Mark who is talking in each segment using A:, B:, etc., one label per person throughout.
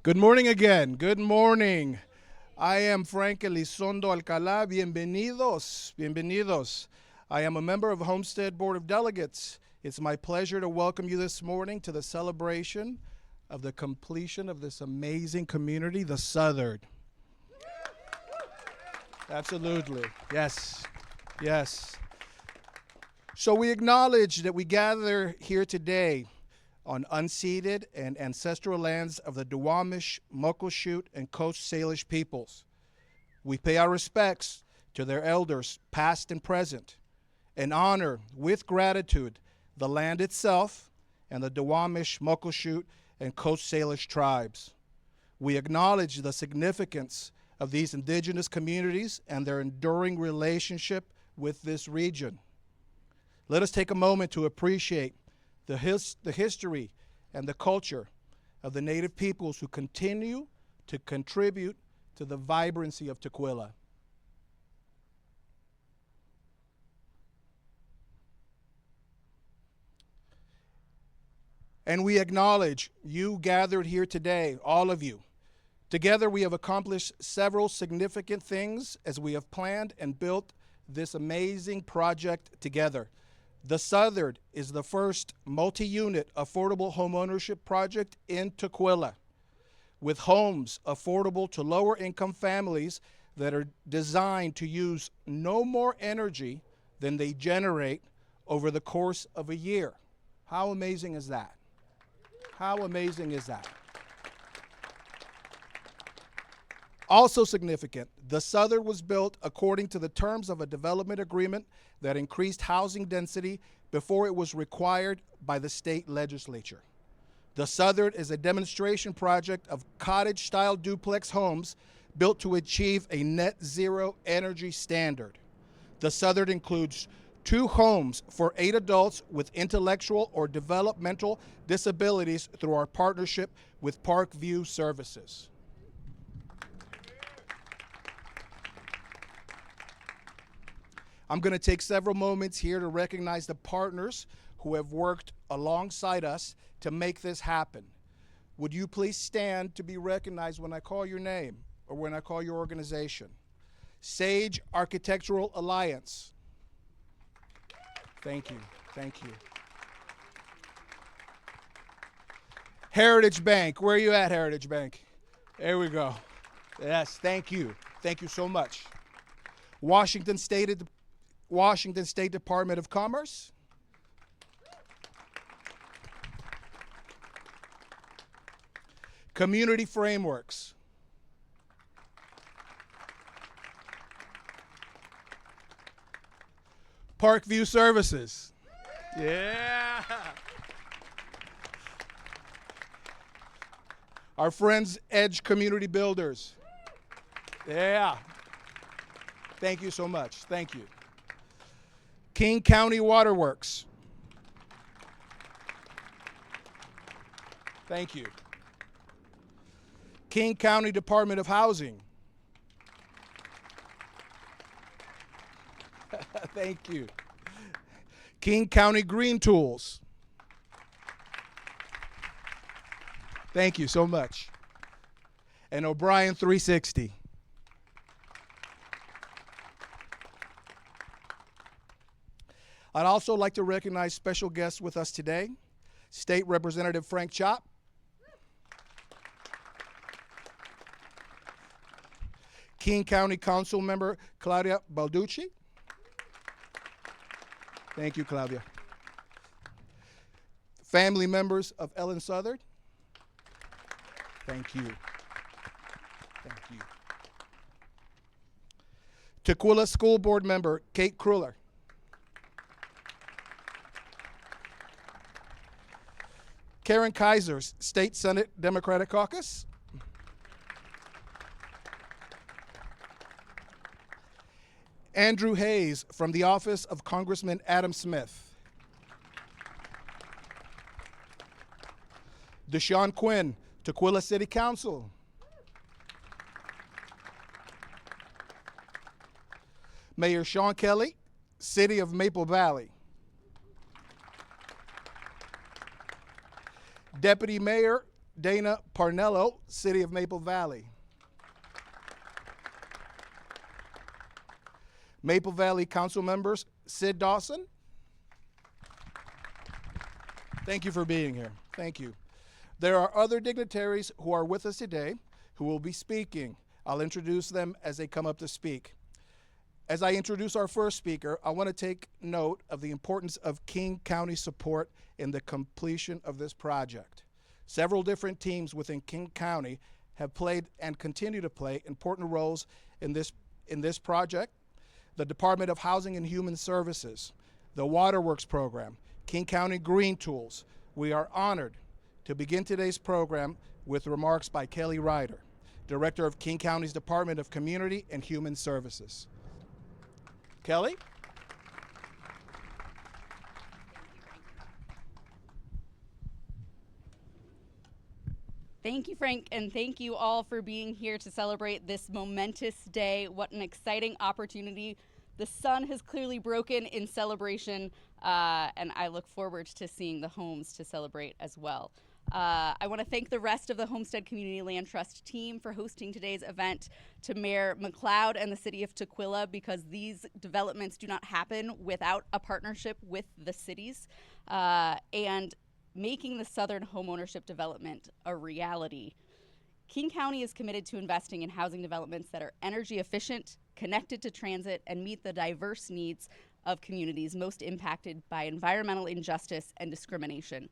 A: Good morning again. Good morning. I am Frank Elizondo Alcalá. Bienvenidos. Bienvenidos. I am a member of Homestead Board of Delegates. It's my pleasure to welcome you this morning to the celebration of the completion of this amazing community, the Southard. Absolutely. Yes. Yes. So we acknowledge that we gather here today on unceded and ancestral lands of the Duwamish, Muckleshoot, and Coast Salish peoples. We pay our respects to their elders, past and present, and honor with gratitude the land itself and the Duwamish, Muckleshoot, and Coast Salish tribes. We acknowledge the significance of these indigenous communities and their enduring relationship with this region. Let us take a moment to appreciate the history and the culture of the native peoples who continue to contribute to the vibrancy of Tukwila. And we acknowledge you gathered here today, all of you. Together we have accomplished several significant things as we have planned and built this amazing project together. The Southard is the first multi-unit affordable homeownership project in Tukwila, with homes affordable to lower-income families that are designed to use no more energy than they generate over the course of a year. How amazing is that? How amazing is that? Also significant, the Southard was built according to the terms of a development agreement that increased housing density before it was required by the state legislature. The Southard is a demonstration project of cottage-style duplex homes built to achieve a net zero energy standard. The Southard includes 2 homes for 8 adults with intellectual or developmental disabilities through our partnership with Parkview Services. I'm going to take several moments here to recognize the partners who have worked alongside us to make this happen. Would you please stand to be recognized when I call your name or when I call your organization? Sage Architectural Alliance. Thank you. Thank you. Heritage Bank. Where are you at, Heritage Bank? There we go. Yes, thank you. Thank you so much. Washington State Department of Commerce. Community Frameworks. Parkview Services. Yeah. Our friends, Edge Community Builders. Yeah. Thank you so much. Thank you. King County Waterworks. Thank you. King County Department of Housing. Thank you. King County Green Tools. Thank you so much. And O'Brien 360. I'd also like to recognize special guests with us today. State Representative Frank Chop. King County Council Member Claudia Balducci. Thank you, Claudia. Family members of Ellen Southard. Thank you. Thank you. Tukwila School Board Member Kate Kruller. Karen Kaiser's State Senate Democratic Caucus. Andrew Hayes from the office of Congressman Adam Smith. Deshaun Quinn, Tukwila City Council. Mayor Sean Kelly, City of Maple Valley. Deputy Mayor Dana Parnello, City of Maple Valley. Maple Valley Council members, Sid Dawson. Thank you for being here. Thank you. There are other dignitaries who are with us today who will be speaking. I'll introduce them as they come up to speak. As I introduce our first speaker, I want to take note of the importance of King County support in the completion of this project. Several different teams within King County have played and continue to play important roles in this project. The Department of Housing and Human Services, the Waterworks Program, King County Green Tools. We are honored to begin today's program with remarks by Kelly Ryder, Director of King County's Department of Community and Human Services. Kelly?
B: Thank you, Frank, and thank you all for being here to celebrate this momentous day. What an exciting opportunity. The sun has clearly broken in celebration, and I look forward to seeing the homes to celebrate as well. I want to thank the rest of the Homestead Community Land Trust team for hosting today's event, to Mayor McLeod and the City of Tukwila, because these developments do not happen without a partnership with the cities, and making the Southern homeownership development a reality. King County is committed to investing in housing developments that are energy efficient, connected to transit, and meet the diverse needs of communities most impacted by environmental injustice and discrimination.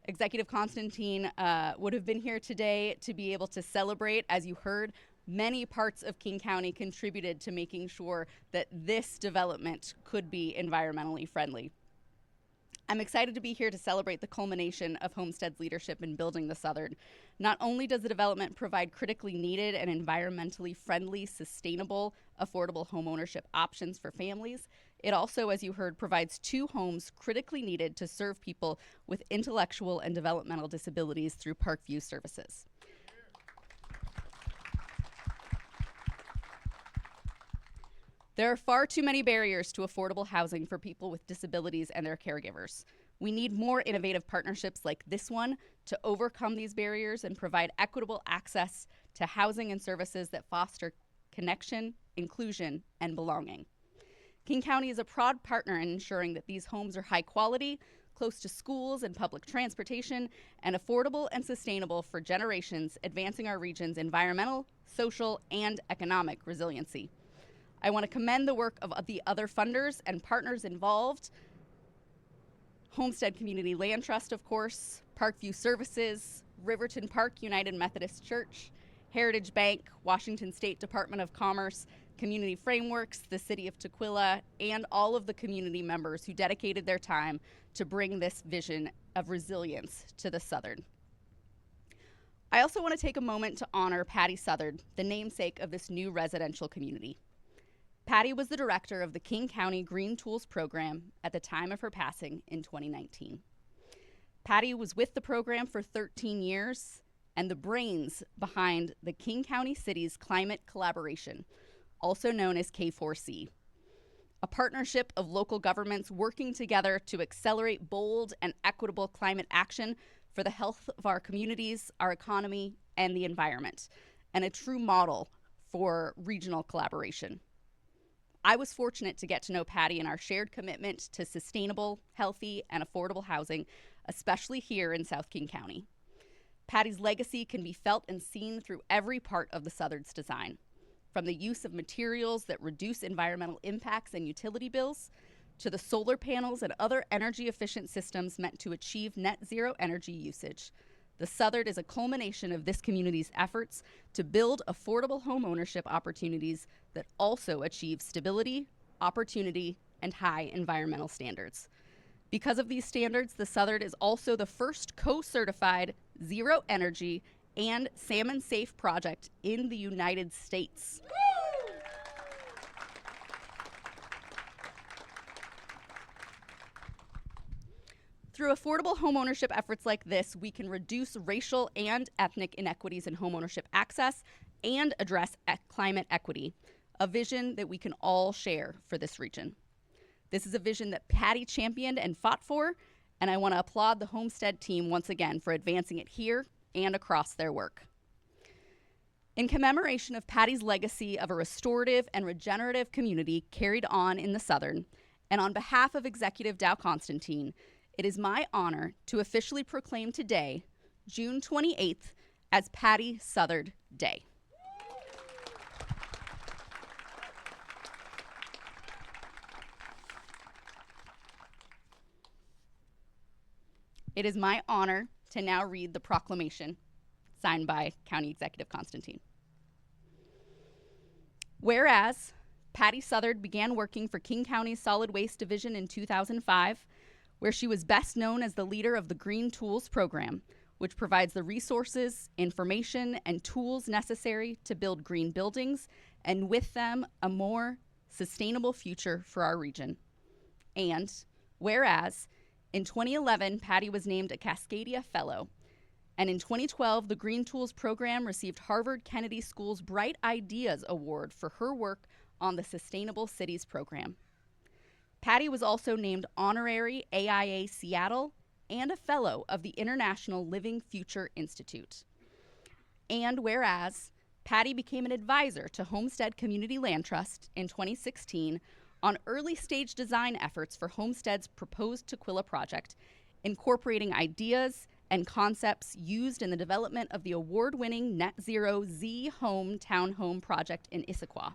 B: Executive Constantine would have been here today to be able to celebrate. As you heard, many parts of King County contributed to making sure that this development could be environmentally friendly. I'm excited to be here to celebrate the culmination of Homestead's leadership in building the Southard. Not only does the development provide critically needed and environmentally friendly, sustainable, affordable homeownership options for families, it also, as you heard, provides 2 homes critically needed to serve people with intellectual and developmental disabilities through Parkview services. There are far too many barriers to affordable housing for people with disabilities and their caregivers. We need more innovative partnerships like this one to overcome these barriers and provide equitable access to housing and services that foster connection, inclusion, and belonging. King County is a proud partner in ensuring that these homes are high quality, close to schools and public transportation, and affordable and sustainable for generations, advancing our region's environmental, social, and economic resiliency. I want to commend the work of the other funders and partners involved. Homestead Community Land Trust, of course, Parkview Services, Riverton Park United Methodist Church, Heritage Bank, Washington State Department of Commerce, Community Frameworks, the City of Tukwila, and all of the community members who dedicated their time to bring this vision of resilience to the Southern. I also want to take a moment to honor Patty Southard, the namesake of this new residential community. Patty was the director of the King County Green Tools program at the time of her passing in 2019. Patty was with the program for 13 years and the brains behind the King County Cities Climate Collaboration, also known as K4C, a partnership of local governments working together to accelerate bold and equitable climate action for the health of our communities, our economy, and the environment, and a true model for regional collaboration. I was fortunate to get to know Patty and our shared commitment to sustainable, healthy, and affordable housing, especially here in South King County. Patty's legacy can be felt and seen through every part of the Southard's design, from the use of materials that reduce environmental impacts and utility bills, to the solar panels and other energy-efficient systems meant to achieve net zero energy usage. The Southard is a culmination of this community's efforts to build affordable home ownership opportunities that also achieve stability, opportunity, and high environmental standards. Because of these standards, the Southard is also the first co-certified zero energy and Salmon-Safe project in the United States. Through affordable homeownership efforts like this, we can reduce racial and ethnic inequities in homeownership access and address climate equity, a vision that we can all share for this region. This is a vision that Patty championed and fought for, and I want to applaud the Homestead team once again for advancing it here and across their work. In commemoration of Patty's legacy of a restorative and regenerative community carried on in the Southern, and on behalf of Executive Dow Constantine, it is my honor to officially proclaim today, June 28th, as Patty Southard Day. It is my honor to now read the proclamation signed by County Executive Constantine. Whereas Patty Southard began working for King County's Solid Waste Division in 2005, where she was best known as the leader of the Green Tools program, which provides the resources, information, and tools necessary to build green buildings, and with them, a more sustainable future for our region. And whereas in 2011, Patty was named a Cascadia Fellow, and in 2012, the Green Tools program received Harvard Kennedy School's Bright Ideas Award for her work on the Sustainable Cities program. Patty was also named Honorary AIA Seattle and a Fellow of the International Living Future Institute. And whereas Patty became an advisor to Homestead Community Land Trust in 2016 on early stage design efforts for Homestead's proposed Tukwila project, incorporating ideas and concepts used in the development of the award-winning net zero Z Home townhome project in Issaquah.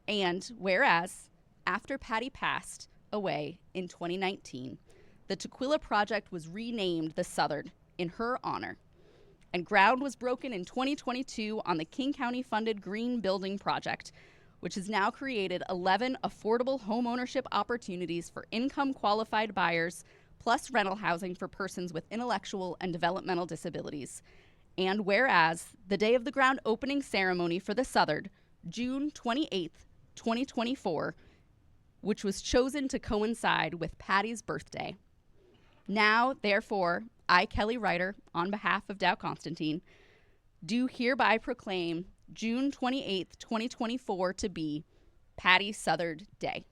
B: And whereas, after Patty passed away in 2019, the Tukwila project was renamed the Southard in her honor, and ground was broken in 2022 on the King County-funded Green Building Project, which has now created 11 affordable homeownership opportunities for income-qualified buyers, plus rental housing for persons with intellectual and developmental disabilities. And whereas the day of the ground opening ceremony for the Southard, June 28th, 2024, which was chosen to coincide with Patty's birthday. Now, therefore, I, Kelly Ryder, on behalf of Dow Constantine, do hereby proclaim June 28th, 2024 to be Patty Southard Day.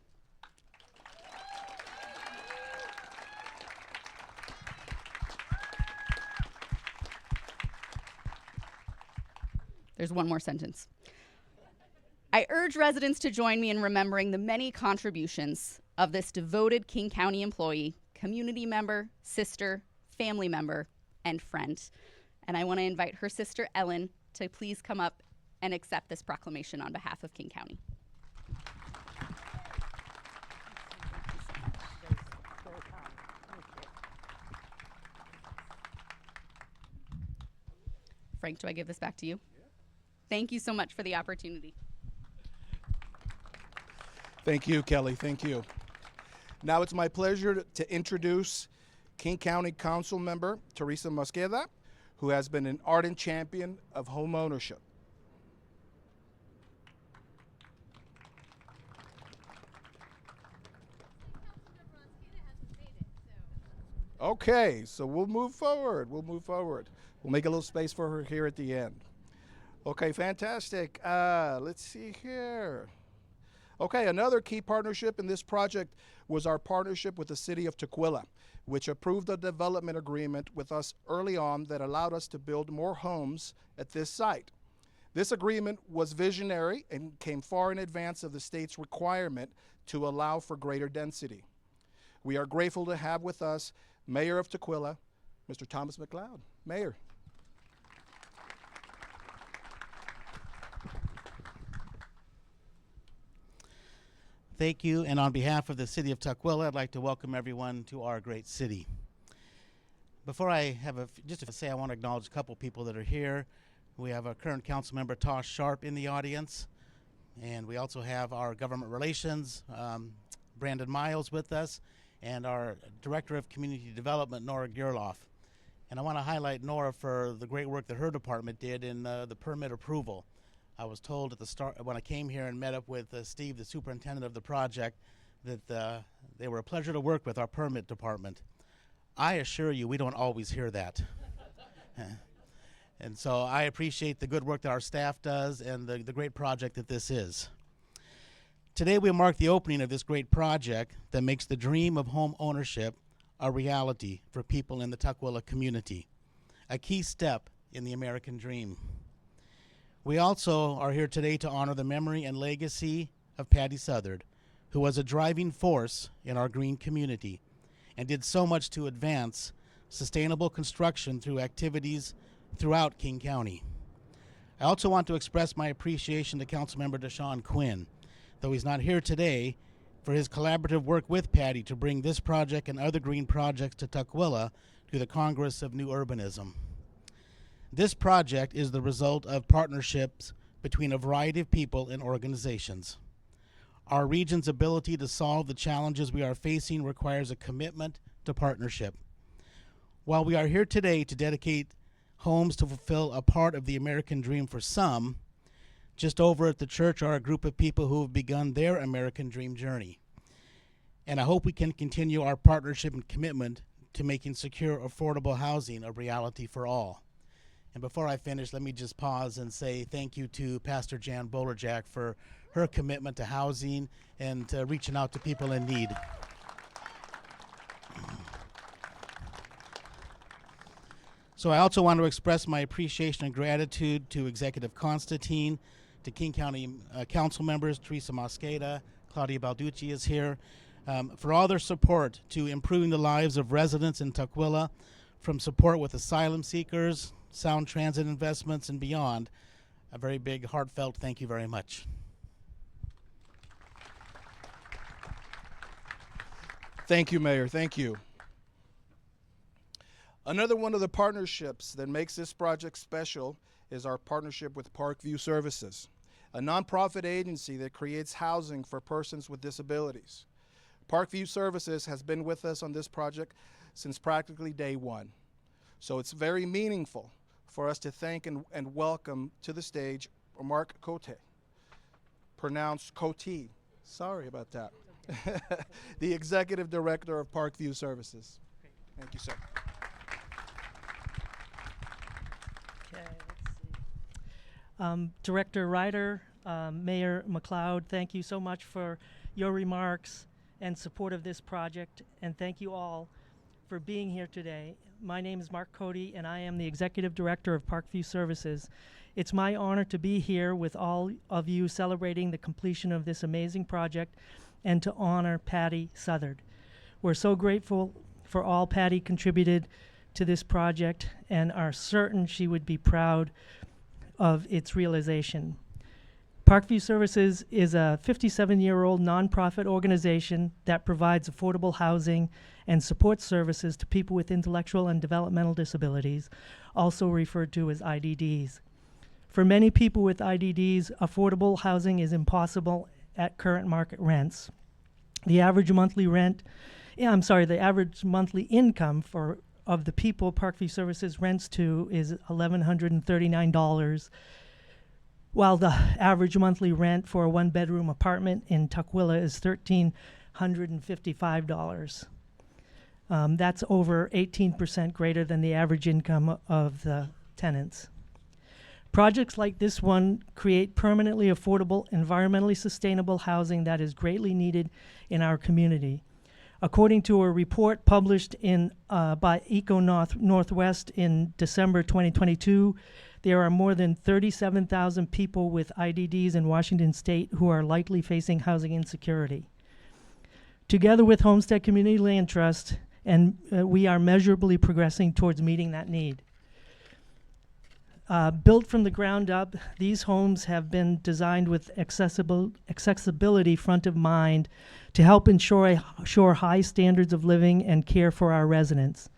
B: There's one more sentence. I urge residents to join me in remembering the many contributions of this devoted King County employee, community member, sister, family member, and friend. And I want to invite her sister, Ellen, to please come up and accept this proclamation on behalf of King County. Frank, do I give this back to you? Yeah. Thank you so much for the opportunity.
A: Thank you, Kelly. Thank you. Now it's my pleasure to introduce King County Council member Teresa Mosqueda, who has been an ardent champion of home ownership. Okay, so we'll move forward. We'll make a little space for her here at the end. Okay, fantastic. Let's see here. Okay, another key partnership in this project was our partnership with the city of Tukwila, which approved a development agreement with us early on that allowed us to build more homes at this site. This agreement was visionary and came far in advance of the state's requirement to allow for greater density. We are grateful to have with us Mayor of Tukwila, Mr. Thomas McLeod. Mayor.
C: Thank you, and on behalf of the city of Tukwila, I'd like to welcome everyone to our great city. Before I have just to say, I want to acknowledge a couple people that are here. We have our current council member, Tosh Sharp, in the audience, and we also have our government relations, Brandon Miles, with us, and our Director of Community Development, Nora Gerloff. And I want to highlight Nora for the great work that her department did in the permit approval. I was told at the start, when I came here and met up with Steve, the superintendent of the project, that they were a pleasure to work with, our permit department. I assure you, we don't always hear that. And so I appreciate the good work that our staff does and the great project that this is. Today we mark the opening of this great project that makes the dream of home ownership a reality for people in the Tukwila community. A key step in the American dream. We also are here today to honor the memory and legacy of Patty Southard, who was a driving force in our green community and did so much to advance sustainable construction through activities throughout King County. I also want to express my appreciation to Councilmember Deshaun Quinn, though he's not here today, for his collaborative work with Patty to bring this project and other green projects to Tukwila through the Congress of New Urbanism. This project is the result of partnerships between a variety of people and organizations. Our region's ability to solve the challenges we are facing requires a commitment to partnership. While we are here today to dedicate homes to fulfill a part of the American dream for some, just over at the church are a group of people who have begun their American dream journey. And I hope we can continue our partnership and commitment to making secure, affordable housing a reality for all. And before I finish, let me just pause and say thank you to Pastor Jan Bolerjack for her commitment to housing and to reaching out to people in need. So I also want to express my appreciation and gratitude to Executive Constantine, to King County Council members, Teresa Mosqueda, Claudia Balducci is here, for all their support to improving the lives of residents in Tukwila, from support with asylum seekers, sound transit investments, and beyond. A very big, heartfelt thank you very much.
A: Thank you, Mayor. Thank you. Another one of the partnerships that makes this project special is our partnership with Parkview Services, a nonprofit agency that creates housing for persons with disabilities. Parkview Services has been with us on this project since practically day one. So it's very meaningful for us to thank and welcome to the stage Mark Cote, pronounced Cote. Sorry about that. Okay. The Executive Director of Parkview Services. Great. Thank you, sir.
D: Okay, let's see. Director Ryder, Mayor McLeod, thank you so much for your remarks and support of this project, and thank you all for being here today. My name is Mark Cody, and I am the Executive Director of Parkview Services. It's my honor to be here with all of you celebrating the completion of this amazing project and to honor Patty Southard. We're so grateful for all Patty contributed to this project and are certain she would be proud of its realization. Parkview Services is a 57-year-old nonprofit organization that provides affordable housing and support services to people with intellectual and developmental disabilities, also referred to as IDDs. For many people with IDDs, affordable housing is impossible at current market rents. The average monthly income of the people Parkview Services rents to is $1,139, while the average monthly rent for a one-bedroom apartment in Tukwila is $1,355. That's over 18% greater than the average income of the tenants. Projects like this one create permanently affordable, environmentally sustainable housing that is greatly needed in our community. According to a report published by Eco Northwest in December 2022, there are more than 37,000 people with IDDs in Washington State who are likely facing housing insecurity. Together with Homestead Community Land Trust, we are measurably progressing towards meeting that need. Built from the ground up, these homes have been designed with accessibility front of mind to help ensure high standards of living and care for our residents.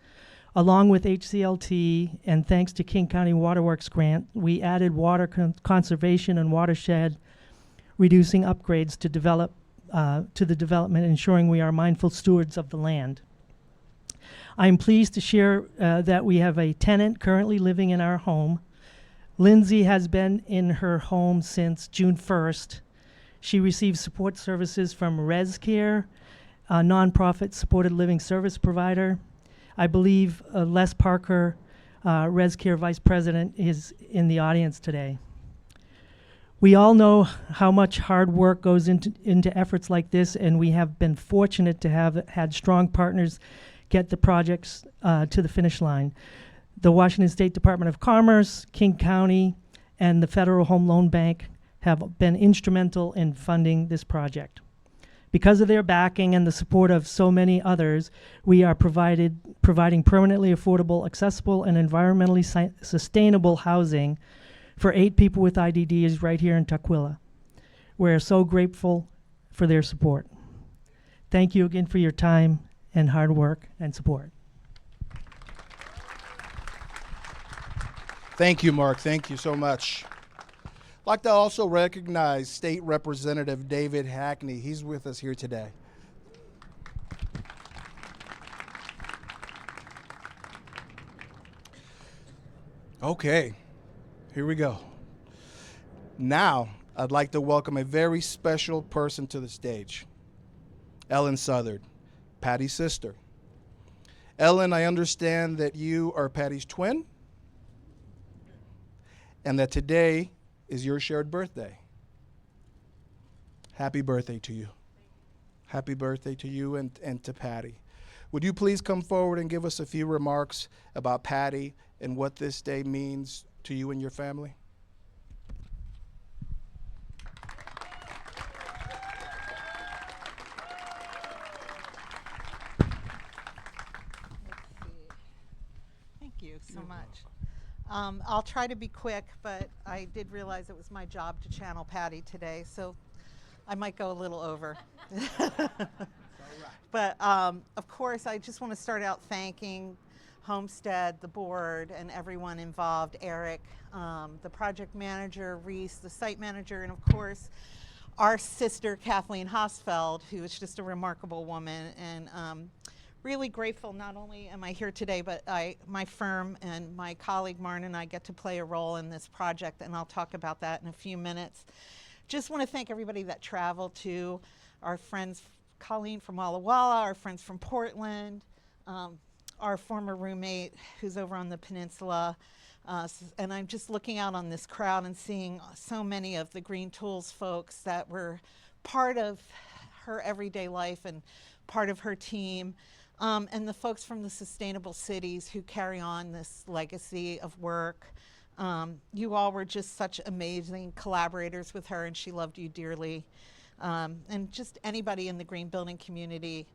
D: Along with HCLT and thanks to King County Waterworks grant, we added water conservation and watershed reducing upgrades to the development, ensuring we are mindful stewards of the land. I'm pleased to share that we have a tenant currently living in our home. Lindsay has been in her home since June 1st. She receives support services from ResCare, a nonprofit supported living service provider. I believe Les Parker, ResCare Vice President, is in the audience today. We all know how much hard work goes into efforts like this, and we have been fortunate to have had strong partners get the projects to the finish line. The Washington State Department of Commerce, King County, and the Federal Home Loan Bank have been instrumental in funding this project. Because of their backing and the support of so many others, we are providing permanently affordable, accessible, and environmentally sustainable housing for 8 people with IDDs right here in Tukwila. We're so grateful for their support. Thank you again for your time and hard work and support.
A: Thank you, Mark. Thank you so much. I'd like to also recognize State Representative David Hackney. He's with us here today. Okay, here we go. Now, I'd like to welcome a very special person to the stage. Ellen Southard, Patty's sister. Ellen, I understand that you are Patty's twin and that today is your shared birthday. Happy birthday to you. Happy birthday to you and to Patty. Would you please come forward and give us a few remarks about Patty and what this day means to you and your family?
E: Thank you so much. I'll try to be quick, but I did realize it was my job to channel Patty today, so I might go a little over. But of course, I just want to start out thanking Homestead, the board, and everyone involved, Eric, the project manager, Reese, the site manager, and of course, our sister, Kathleen Hosfeld, who is just a remarkable woman, and really grateful. Not only am I here today, but my firm and my colleague Marn and I get to play a role in this project, and I'll talk about that in a few minutes. Just want to thank everybody that traveled to, our friends, Colleen from Walla Walla, our friends from Portland, our former roommate who's over on the peninsula, and I'm just looking out on this crowd and seeing so many of the Green Tools folks that were part of her everyday life and part of her team. And the folks from the Sustainable Cities who carry on this legacy of work. You all were just such amazing collaborators with her, and she loved you dearly. And just anybody in the green building community.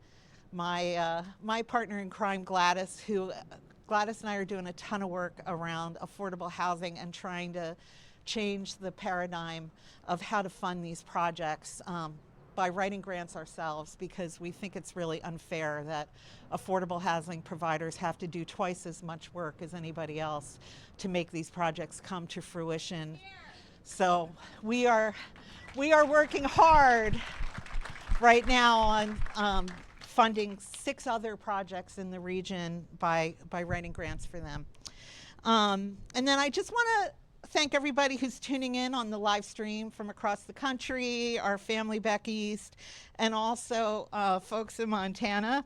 E: My partner in crime, Gladys and I are doing a ton of work around affordable housing and trying to change the paradigm of how to fund these projects. By writing grants ourselves, because we think it's really unfair that affordable housing providers have to do twice as much work as anybody else to make these projects come to fruition. So we are working hard right now on funding 6 other projects in the region by writing grants for them. And then I just want to thank everybody who's tuning in on the live stream from across the country, our family back east, and also folks in Montana.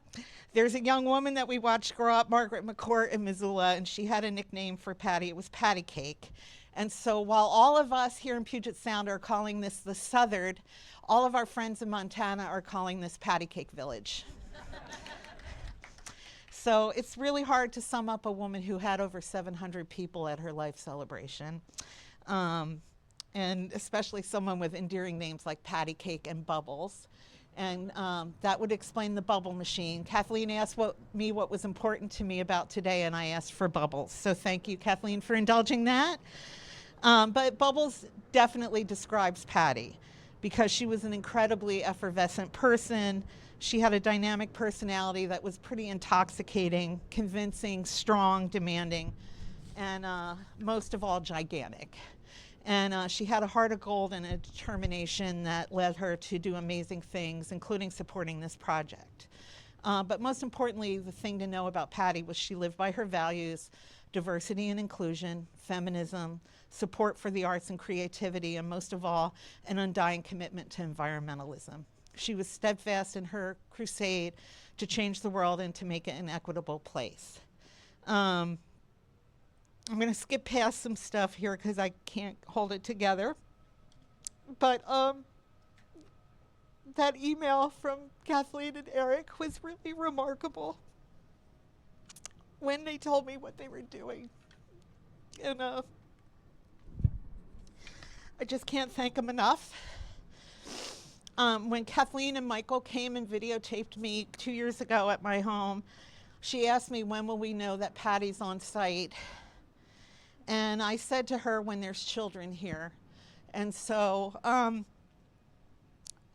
E: There's a young woman that we watched grow up, Margaret McCourt in Missoula, and she had a nickname for Patty. It was Patty Cake. And so while all of us here in Puget Sound are calling this the Southard, all of our friends in Montana are calling this Patty Cake Village. So it's really hard to sum up a woman who had over 700 people at her life celebration. And especially someone with endearing names like Patty Cake and Bubbles. And that would explain the bubble machine. Kathleen asked me what was important to me about today, and I asked for bubbles. So thank you, Kathleen, for indulging that. But Bubbles definitely describes Patty because she was an incredibly effervescent person. She had a dynamic personality that was pretty intoxicating, convincing, strong, demanding, and most of all, gigantic. And she had a heart of gold and a determination that led her to do amazing things, including supporting this project. But most importantly, the thing to know about Patty was she lived by her values: diversity and inclusion, feminism, support for the arts and creativity, and most of all, an undying commitment to environmentalism. She was steadfast in her crusade to change the world and to make it an equitable place. I'm going to skip past some stuff here because I can't hold it together. But that email from Kathleen and Eric was really remarkable. when they told me what they were doing. And I just can't thank them enough. When Kathleen and Michael came and videotaped me 2 years ago at my home, she asked me, when will we know that Patty's on site? And I said to her, when there's children here. And so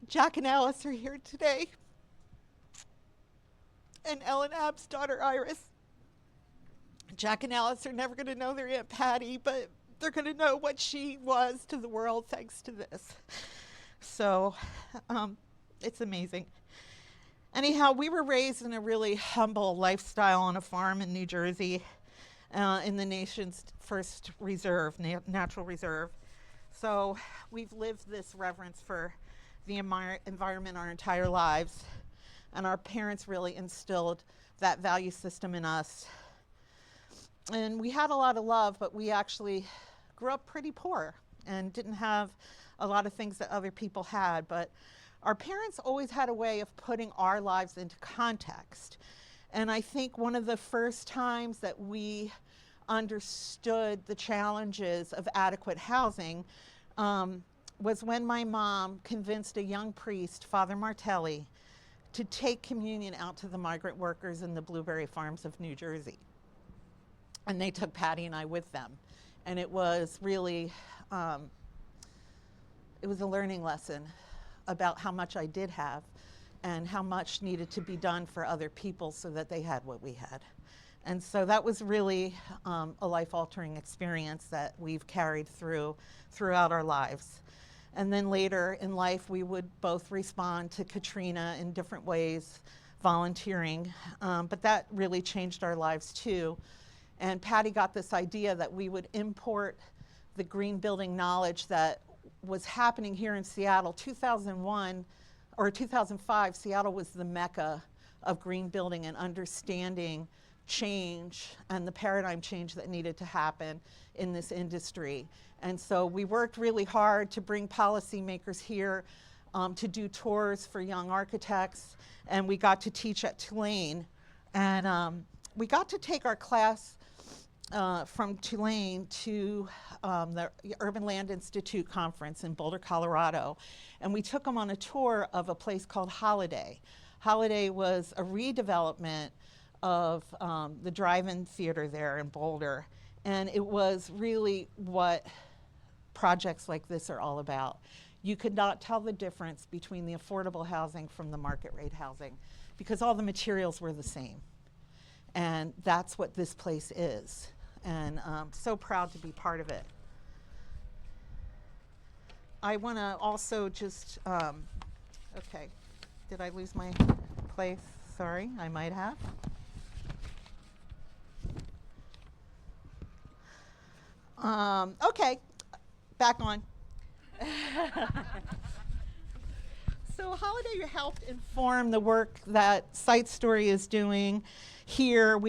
E: Jack and Alice are here today. And Ellen Abb's daughter, Iris. Jack and Alice are never going to know their Aunt Patty, but they're going to know what she was to the world thanks to this. So it's amazing. Anyhow, we were raised in a really humble lifestyle on a farm in New Jersey, in the nation's first reserve, natural reserve. So we've lived this reverence for the environment our entire lives, and our parents really instilled that value system in us. And we had a lot of love, but we actually grew up pretty poor and didn't have a lot of things that other people had. But our parents always had a way of putting our lives into context. And I think one of the first times that we understood the challenges of adequate housing was when my mom convinced a young priest, Father Martelli, to take communion out to the migrant workers in the blueberry farms of New Jersey. And they took Patty and I with them. And it was really, it was a learning lesson about how much I did have and how much needed to be done for other people so that they had what we had. And so that was really a life-altering experience that we've carried throughout our lives. And then later in life, we would both respond to Katrina in different ways, volunteering. But that really changed our lives too. And Patty got this idea that we would import the green building knowledge that was happening here in Seattle. 2001 or 2005, Seattle was the mecca of green building and understanding change and the paradigm change that needed to happen in this industry. And so we worked really hard to bring policymakers here to do tours for young architects, and we got to teach at Tulane. And we got to take our class from Tulane to the Urban Land Institute conference in Boulder, Colorado. And we took them on a tour of a place called Holiday. Holiday was a redevelopment of the drive-in theater there in Boulder. And it was really what projects like this are all about. You could not tell the difference between the affordable housing from the market rate housing because all the materials were the same. And that's what this place is. And I'm so proud to be part of it. I want to also just, okay, did I lose my place? Sorry, I might have. Okay, back on. So Holiday helped inform the work that Site Story is doing here.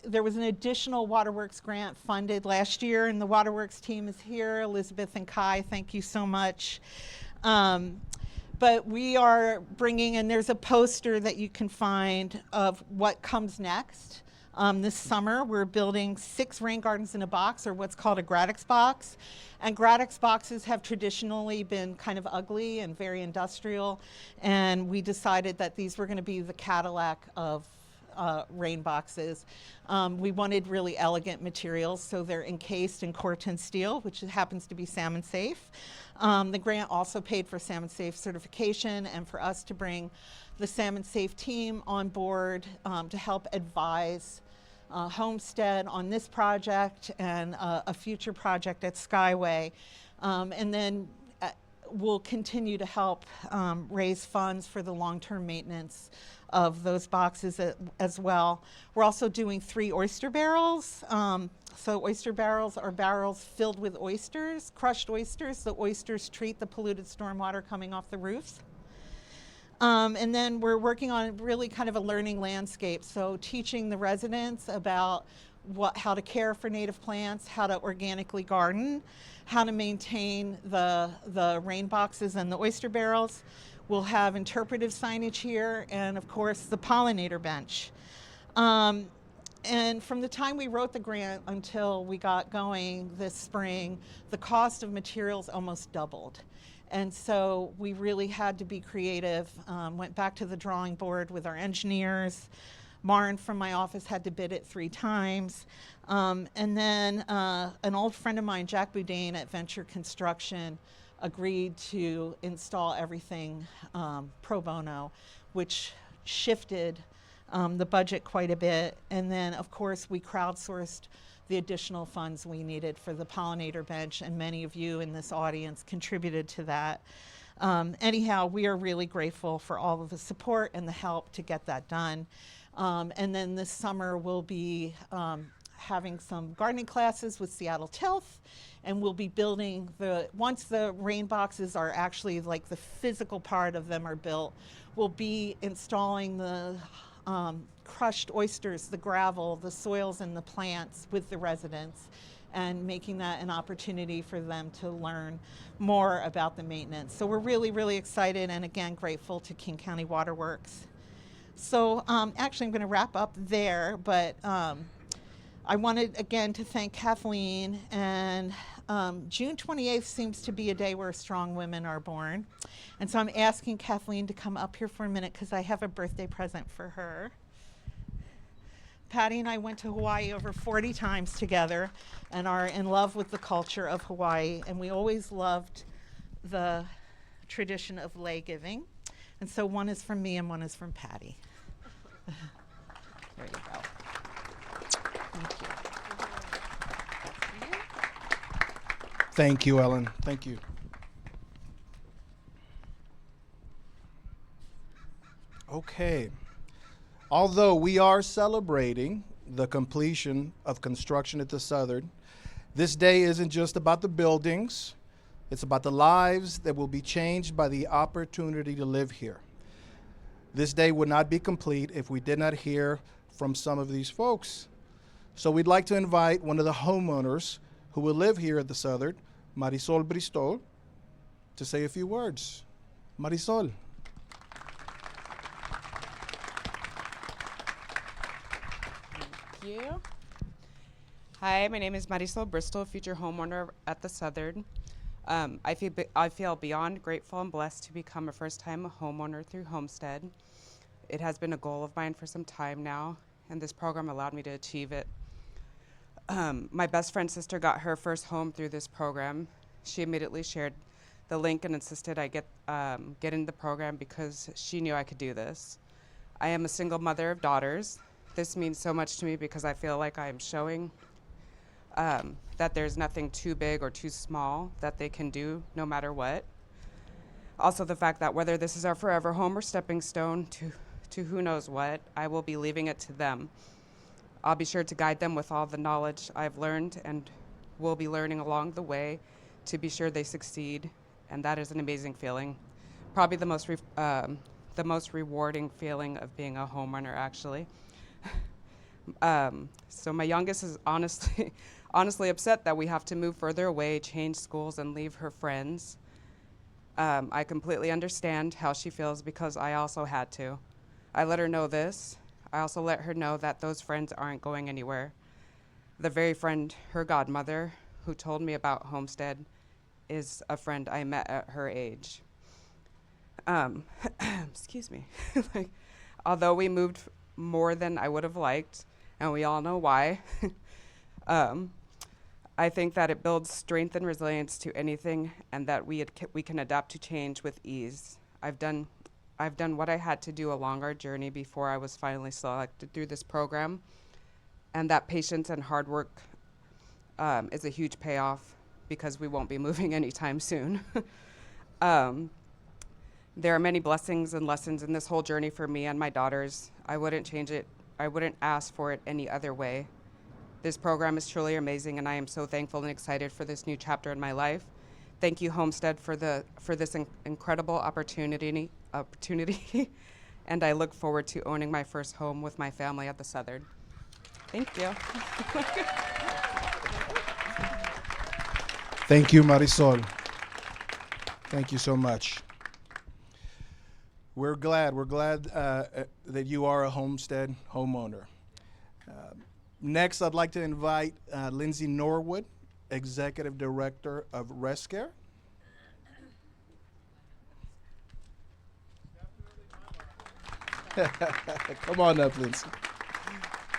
E: There was an additional Waterworks grant funded last year, and the Waterworks team is here. Elizabeth and Kai, thank you so much. But we are bringing, and there's a poster that you can find of what comes next. This summer, we're building 6 rain gardens in a box, or what's called a Gradix box. And Gradix boxes have traditionally been kind of ugly and very industrial, and we decided that these were going to be the Cadillac of rain boxes. We wanted really elegant materials, so they're encased in Corten steel, which happens to be Salmon-Safe. The grant also paid for Salmon-Safe certification and for us to bring the Salmon-Safe team on board to help advise Homestead on this project and a future project at Skyway. And then we'll continue to help raise funds for the long-term maintenance of those boxes as well. We're also doing 3 oyster barrels. So oyster barrels are barrels filled with oysters, crushed oysters. The oysters treat the polluted stormwater coming off the roofs. And then we're working on really kind of a learning landscape. So teaching the residents about how to care for native plants, how to organically garden, how to maintain the rain boxes and the oyster barrels. We'll have interpretive signage here, and of course the pollinator bench. And from the time we wrote the grant until we got going this spring, the cost of materials almost doubled. And so we really had to be creative, went back to the drawing board with our engineers. Maren from my office had to bid it 3 times. And then an old friend of mine, Jack Boudin at Venture Construction, agreed to install everything pro bono, which shifted the budget quite a bit. And then, of course, we crowdsourced the additional funds we needed for the pollinator bench, and many of you in this audience contributed to that. Anyhow, we are really grateful for all of the support and the help to get that done. And then this summer we'll be having some gardening classes with Seattle Tilth, and we'll be building once the rain boxes are actually, like, the physical part of them are built, we'll be installing the crushed oysters, the gravel, the soils, and the plants with the residents, and making that an opportunity for them to learn more about the maintenance. So we're really, really excited, and again, grateful to King County Waterworks. So actually I'm going to wrap up there, but I wanted again to thank Kathleen, and June 28th seems to be a day where strong women are born. And so I'm asking Kathleen to come up here for a minute because I have a birthday present for her. Patty and I went to Hawaii over 40 times together and are in love with the culture of Hawaii, and we always loved the tradition of lei giving. And so one is from me and one is from Patty. There you go. Thank you.
A: Thank you, Ellen. Thank you. Okay. Although we are celebrating the completion of construction at the Southard, this day isn't just about the buildings. It's about the lives that will be changed by the opportunity to live here. This day would not be complete if we did not hear from some of these folks. So we'd like to invite one of the homeowners who will live here at the Southard, Marisol Bristol, to say a few words. Marisol.
F: Thank you. Hi, my name is Marisol Bristol, future homeowner at the Southard. I feel beyond grateful and blessed to become a first-time homeowner through Homestead. It has been a goal of mine for some time now, and this program allowed me to achieve it. My best friend's sister got her first home through this program. She immediately shared the link and insisted I get in the program because she knew I could do this. I am a single mother of daughters. This means so much to me because I feel like I am showing that there's nothing too big or too small that they can do no matter what. Also the fact that whether this is our forever home or stepping stone to who knows what, I will be leaving it to them. I'll be sure to guide them with all the knowledge I've learned and will be learning along the way to be sure they succeed, and that is an amazing feeling. Probably the most rewarding feeling of being a homeowner, actually. So my youngest is honestly upset that we have to move further away, change schools, and leave her friends. I completely understand how she feels because I also had to. I let her know this. I also let her know that those friends aren't going anywhere. The very friend, her godmother, who told me about Homestead, is a friend I met at her age. Excuse me. Although we moved more than I would have liked, and we all know why, I think that it builds strength and resilience to anything, and that we can adapt to change with ease. I've done what I had to do along our journey before I was finally selected through this program, and that patience and hard work is a huge payoff because we won't be moving anytime soon. There are many blessings and lessons in this whole journey for me and my daughters. I wouldn't change it. I wouldn't ask for it any other way. This program is truly amazing, and I am so thankful and excited for this new chapter in my life. Thank you, Homestead, for this incredible opportunity, and I look forward to owning my first home with my family at the Southard. Thank you.
A: Thank you, Marisol. Thank you so much. We're glad that you are a Homestead homeowner. Next, I'd like to invite Lindsay Norwood, Executive Director of Rescare. Come on up, Lindsay.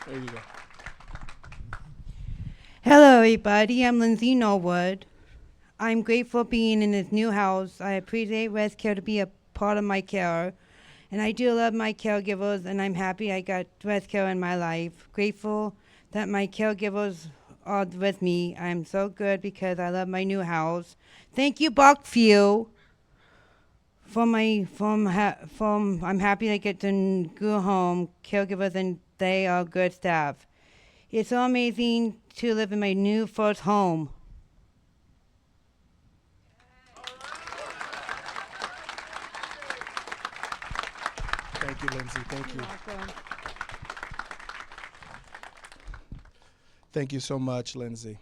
A: There you go.
G: Hello, everybody. I'm Lindsay Norwood. I'm grateful being in this new house. I appreciate Rescare to be a part of my care. And I do love my caregivers, and I'm happy I got Rescare in my life. Grateful that my caregivers are with me. I'm so good because I love my new house. Thank you, Buckview, I'm happy I get to go home. Caregivers, and they are good staff. It's so amazing to live in my new first home.
A: Thank you, Lindsay. Thank you. Thank you so much, Lindsay.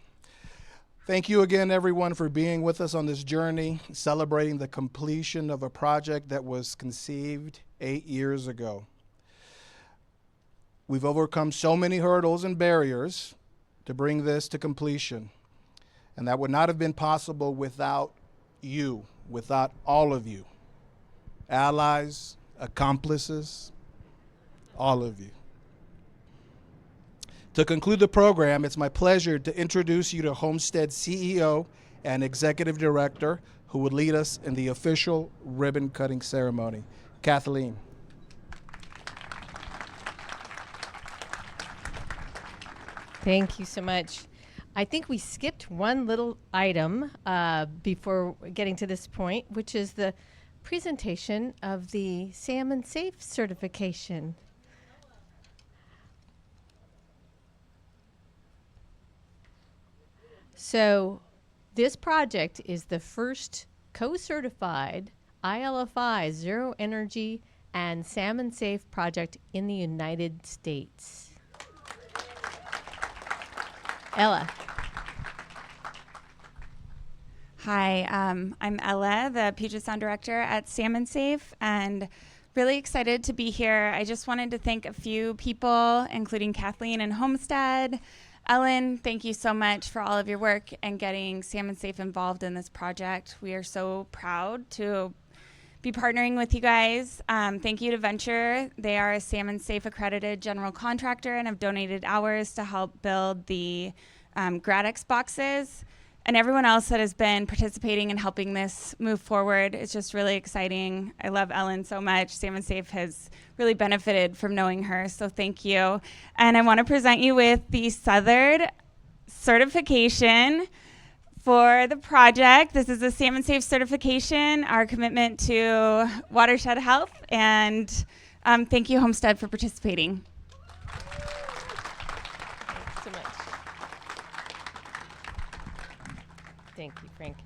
A: Thank you again, everyone, for being with us on this journey, celebrating the completion of a project that was conceived 8 years ago. We've overcome so many hurdles and barriers to bring this to completion, and that would not have been possible without you, without all of you, allies, accomplices, all of you. To conclude the program, it's my pleasure to introduce you to Homestead CEO and Executive Director, who will lead us in the official ribbon cutting ceremony. Kathleen.
H: Thank you so much. I think we skipped one little item before getting to this point, which is the presentation of the Salmon-Safe certification. So this project is the first co-certified ILFI Zero Energy and Salmon-Safe project in the United States. Ella.
I: Hi, I'm Ella, the Puget Sound Director at Salmon-Safe, and really excited to be here. I just wanted to thank a few people, including Kathleen and Homestead. Ellen, thank you so much for all of your work and getting Salmon-Safe involved in this project. We are so proud to be partnering with you guys. Thank you to Venture. They are a Salmon-Safe accredited general contractor and have donated hours to help build the Gradex boxes. And everyone else that has been participating and helping this move forward. It's just really exciting. I love Ellen so much. Salmon-Safe has really benefited from knowing her, so thank you. And I want to present you with the Southard certification for the project. This is a Salmon-Safe certification, our commitment to watershed health, and thank you, Homestead, for participating.
H: Thanks so much. Thank you, Frank.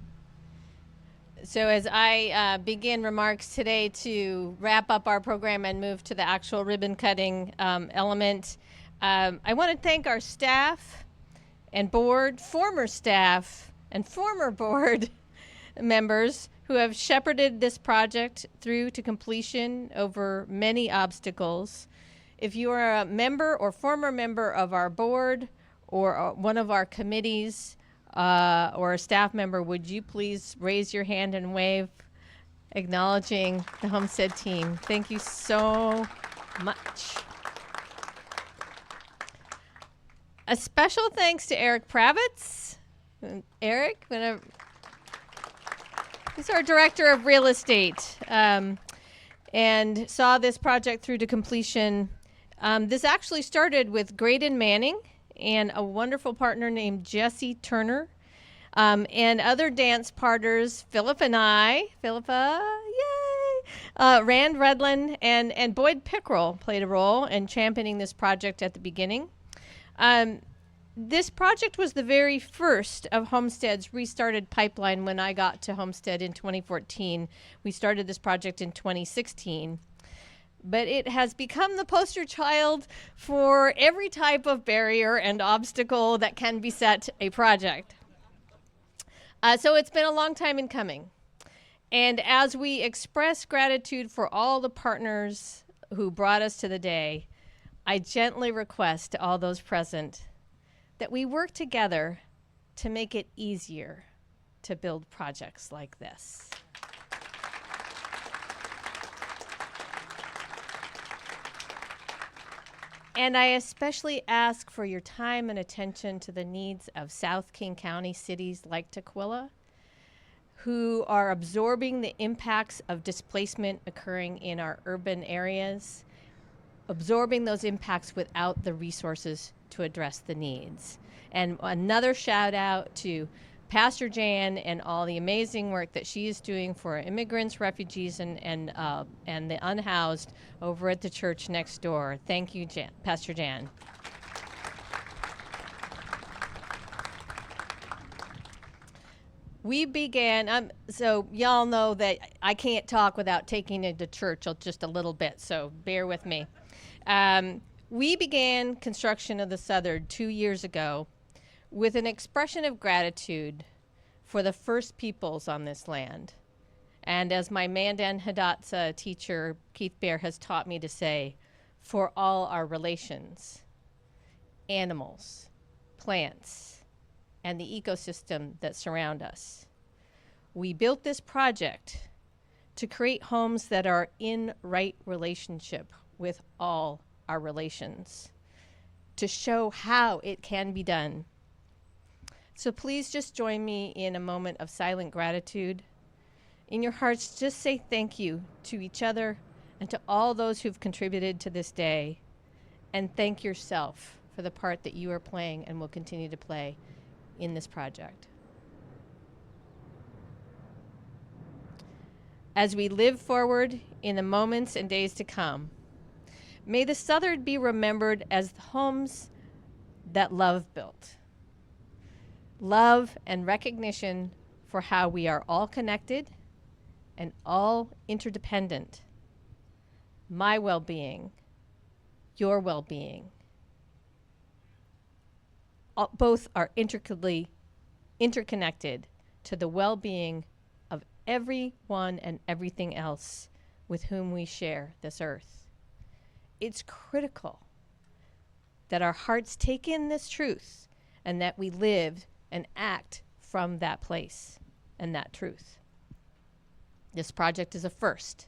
H: So as I begin remarks today to wrap up our program and move to the actual ribbon cutting element, I want to thank our staff and board, former staff and former board members who have shepherded this project through to completion over many obstacles. If you are a member or former member of our board or one of our committees, or a staff member, would you please raise your hand and wave, acknowledging the Homestead team. Thank you so much. A special thanks to Eric Pravitz. Eric, he's our Director of Real Estate, and saw this project through to completion. This actually started with Graydon Manning and a wonderful partner named Jesse Turner, and other dance partners, Philippa, yay! Rand Redlin and Boyd Pickrell played a role in championing this project at the beginning. This project was the very first of Homestead's restarted pipeline when I got to Homestead in 2014. We started this project in 2016. But it has become the poster child for every type of barrier and obstacle that can beset a project. So it's been a long time in coming. And as we express gratitude for all the partners who brought us to the day, I gently request to all those present that we work together to make it easier to build projects like this. And I especially ask for your time and attention to the needs of South King County cities like Tukwila, who are absorbing the impacts of displacement occurring in our urban areas, absorbing those impacts without the resources to address the needs. And another shout out to Pastor Jan and all the amazing work that she is doing for immigrants, refugees, and the unhoused over at the church next door. Thank you, Pastor Jan. We began, so y'all know that I can't talk without taking it to church just a little bit, so bear with me. We began construction of the Southard 2 years ago with an expression of gratitude for the first peoples on this land. And as my Mandan Hidatsa teacher, Keith Bear, has taught me to say, for all our relations, animals, plants, and the ecosystem that surround us. We built this project to create homes that are in right relationship with all our relations, to show how it can be done. So please just join me in a moment of silent gratitude. In your hearts, just say thank you to each other and to all those who've contributed to this day. And thank yourself for the part that you are playing and will continue to play in this project. As we live forward in the moments and days to come, may the Southard be remembered as the homes that love built. Love and recognition for how we are all connected and all interdependent. My well-being, your well-being, both are intricately interconnected to the well-being of everyone and everything else with whom we share this earth. It's critical that our hearts take in this truth and that we live and act from that place and that truth. This project is a first.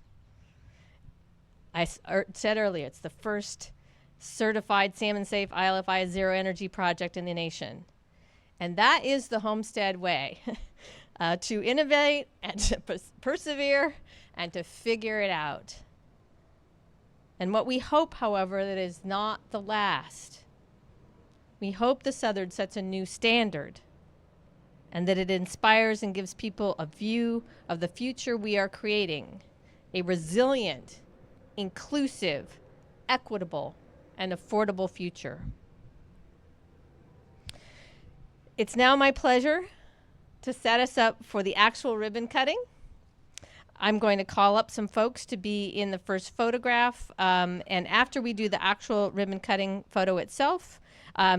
H: I said earlier, it's the first certified Salmon-Safe ILFI Zero Energy project in the nation. And that is the Homestead way, to innovate and to persevere and to figure it out. And what we hope, however, that is not the last. We hope the Southard sets a new standard and that it inspires and gives people a view of the future we are creating, a resilient, inclusive, equitable, and affordable future. It's now my pleasure to set us up for the actual ribbon cutting. I'm going to call up some folks to be in the first photograph, and after we do the actual ribbon cutting photo itself,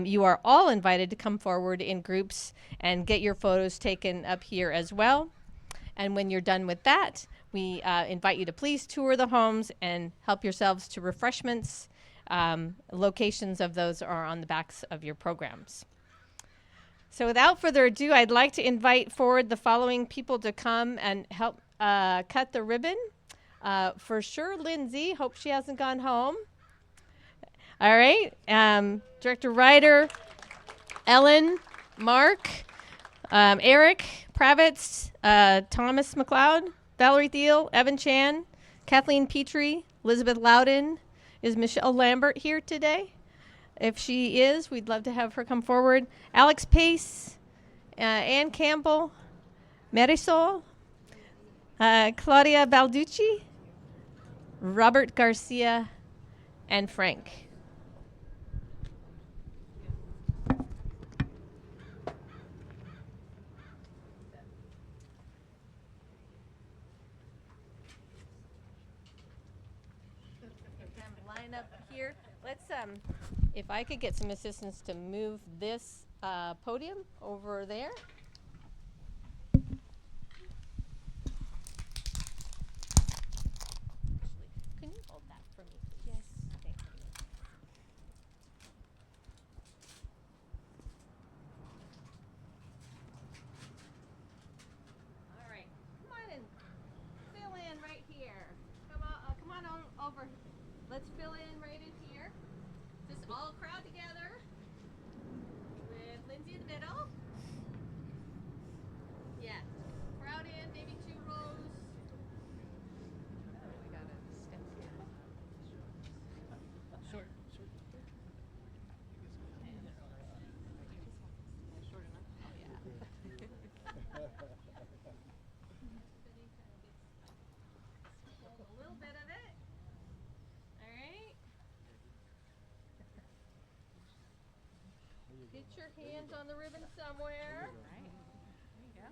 H: you are all invited to come forward in groups and get your photos taken up here as well. And when you're done with that, we invite you to please tour the homes and help yourselves to refreshments. Locations of those are on the backs of your programs. So without further ado, I'd like to invite forward the following people to come and help cut the ribbon. For sure, Lindsay, hope she hasn't gone home. All right, Director Ryder, Ellen, Mark, Eric Pravitz, Thomas McLeod, Valerie Thiel, Evan Chan, Kathleen Petrie, Elizabeth Loudon. Is Michelle Lambert here today? If she is, we'd love to have her come forward. Alex Pace, Ann Campbell, Marisol, Claudia Balducci, Robert Garcia, and Frank. Line up here. Let's, if I could get some assistance to move this podium over there. Can you hold that for me, please? Yes. Thank you. let's fill in right in here. Just all crowd together with Lindsay in the middle. Yeah, crowd in, maybe 2 rows. Oh, we got a stencil. Short. Short enough? Oh, yeah. A little bit of it. All right. Get your hands on the ribbon somewhere. Right. There you go.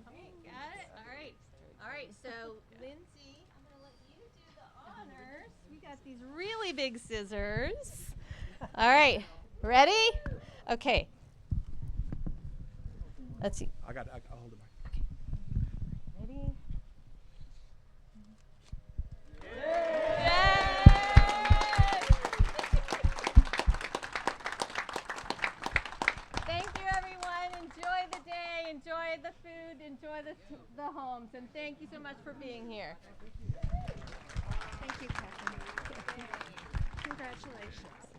H: Okay, got it. All right. All right. So, Lindsay, I'm going to let you do the honors. We got these really big scissors. All right. Ready? Okay. Let's see.
A: I'll hold it back.
H: Ready? Thank you, everyone. Enjoy the day, enjoy the food, enjoy the homes, and thank you so much for being here.
E: Thank you, Catherine. Congratulations.